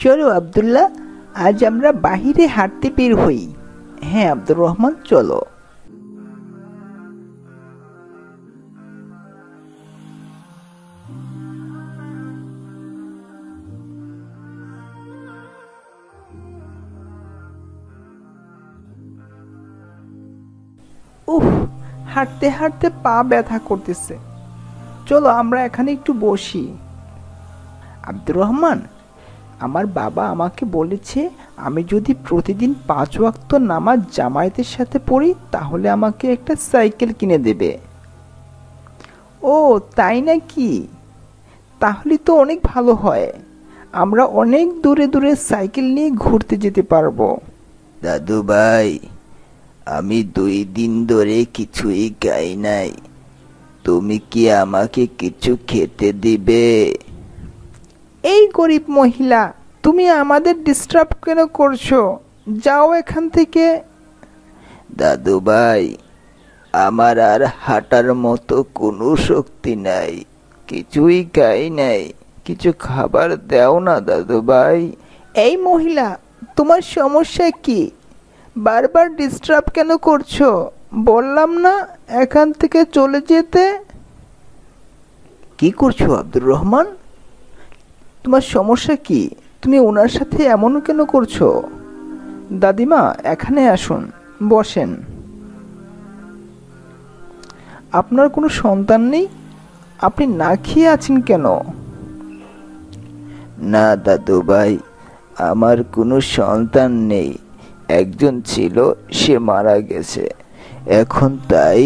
চলো আব্দুল্লাহ, আজ আমরা বাহিরে হাঁটতে বের হই। হ্যাঁ আব্দুর রহমান, চলো। উফ, হাঁটতে হাঁটতে পা ব্যথা করতেছে। চলো আমরা এখানে একটু বসি। আব্দুর রহমান, আমার বাবা আমাকে বলেছে আমি যদি প্রতিদিন 5 ওয়াক্ত নামাজ জামায়াতের সাথে পড়ি তাহলে আমাকে একটা সাইকেল কিনে দেবে। ও তাই নাকি? তাহলে তো অনেক ভালো হয়, আমরা অনেক দূরে দূরে সাইকেল নিয়ে ঘুরতে যেতে পারবো। দাদু ভাই, আমি 2 দিন ধরে কিছুই খাই নাই, তুমি কি আমাকে কিছু খেতে দিবে? এই গরিব মহিলা, তুমি আমাদের ডিস্টার্ব কেন করছো? যাও এখান থেকে। দাদু ভাই, আমার আর হাঁটার মতো কোনো শক্তি নাই, কিছুই খাই নাই, কিছু খাবার দাও না দাদু ভাই। এই মহিলা, তোমার সমস্যা কি? বারবার ডিস্টার্ব কেন করছো? বললাম না এখান থেকে চলে যেতে। কি করছো আব্দুর রহমান? তোমার সমস্যা কি? তুমি ওনার সাথে এমন কেন করছো? দাদিমা, এখানে আসুন, বসেন। আপনার কোনো সন্তান নেই? আপনি না খেয়ে আছেন কেন? না দাদু ভাই, আমার কোনো সন্তান নেই, একজন ছিল, সে মারা গেছে। এখন তাই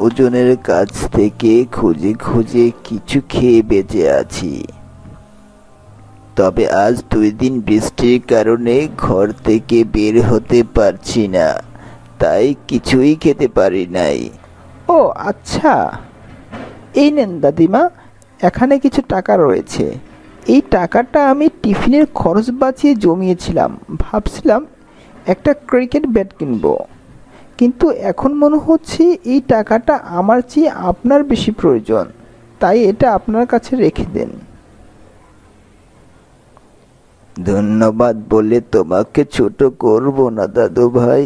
ওজনের কাছ থেকে খুঁজে খুঁজে কিছু খেয়ে বেঁচে আছি। তবে আজ 2 দিন বৃষ্টির কারণে ঘর থেকে বের হতে পারছি না, তাই কিছুই খেতে পারি নাই। ও আচ্ছা, এই নেন দাদিমা, এখানে কিছু টাকা রয়েছে। এই টাকাটা আমি টিফিনের খরচ বাঁচিয়ে জমিয়েছিলাম, ভাবছিলাম একটা ক্রিকেট ব্যাট কিনবো, কিন্তু এখন মনে হচ্ছে এই টাকাটা আমার চেয়ে আপনার বেশি প্রয়োজন, তাই এটা আপনার কাছে রেখে দেন। ধন্যবাদ বলে তোমাকে ছোট করব না দাদু ভাই।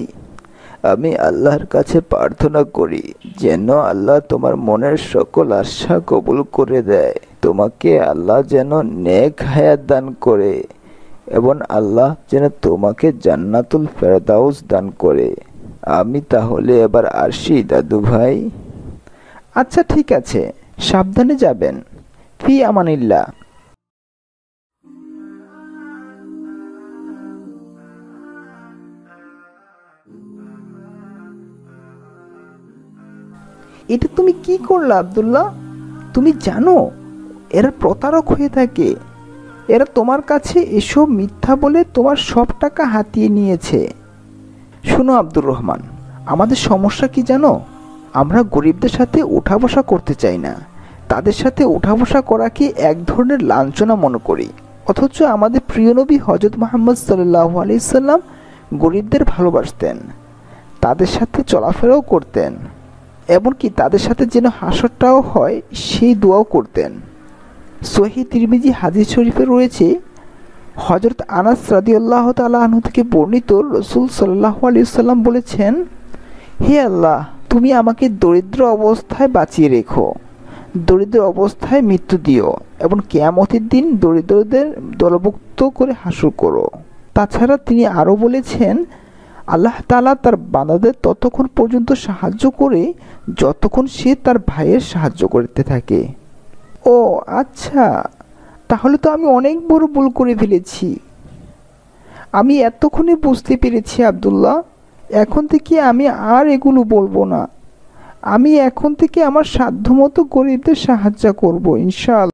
আমি আল্লাহর কাছে প্রার্থনা করি যেন আল্লাহ তোমার মনের সকল আশা কবুল করে দেয়, তোমাকে আল্লাহ যেন নেক হায়াত দান করে এবং আল্লাহ যেন তোমাকে জান্নাতুল ফেরদাউস দান করে। আমি তাহলে এবার আসি দাদু ভাই। আচ্ছা ঠিক আছে, সাবধানে যাবেন। ফি আমানিল্লাহ। এটা তুমি কি করলা আব্দুল্লাহ? তুমি জানো এরা প্রতারক হয়ে থাকে। এরা তোমার কাছে এসব মিথ্যা বলে তোমার সব টাকা হাতিয়ে নিয়েছে। শোনো আব্দুর রহমান, আমাদের সমস্যা কি জানো? আমরা গরিবদের সাথে উঠা বসা করতে চাই না, তাদের সাথে উঠা বসা করাকে এক ধরনের লাঞ্ছনা মনে করি। অথচ আমাদের প্রিয় নবী হযরত মুহাম্মদ সাল্লাল্লাহু আলাইহি সাল্লাম গরিবদের ভালোবাসতেন, তাদের সাথে চলাফেরাও করতেন, এমনকি তাদের সাথে যেন হাসরটাও হয় সেই দোয়াও করতেন। সহিহ তিরমিজি হাদিস শরীফে রয়েছে, হযরত আনাস রাদিয়াল্লাহু তাআলা আনহু থেকে বর্ণিত, রাসূল সাল্লাল্লাহু আলাইহি ওয়াসাল্লাম বলেছেন, হে আল্লাহ, তুমি আমাকে দরিদ্র অবস্থায় বাঁচিয়ে রেখো, দরিদ্র অবস্থায় মৃত্যু দিও এবং কিয়ামতের দিন দরিদ্রদের দলভুক্ত করে হাসর করো। তাছাড়া তিনি আরও বলেছেন, আল্লাহ তাআলা তার বান্দাদের ততক্ষণ পর্যন্ত সাহায্য করে যতক্ষণ সে তার ভাইয়ের সাহায্য করতে থাকে। ও আচ্ছা, তাহলে তো আমি অনেক বড় ভুল করে ফেলেছি। আমি এতক্ষণে বুঝতে পেরেছি আব্দুল্লাহ, এখন থেকে আমি আর এগুলো বলবো না। আমি এখন থেকে আমার সাধ্যমতো গরিবদের সাহায্য করব ইনশাআল্লাহ।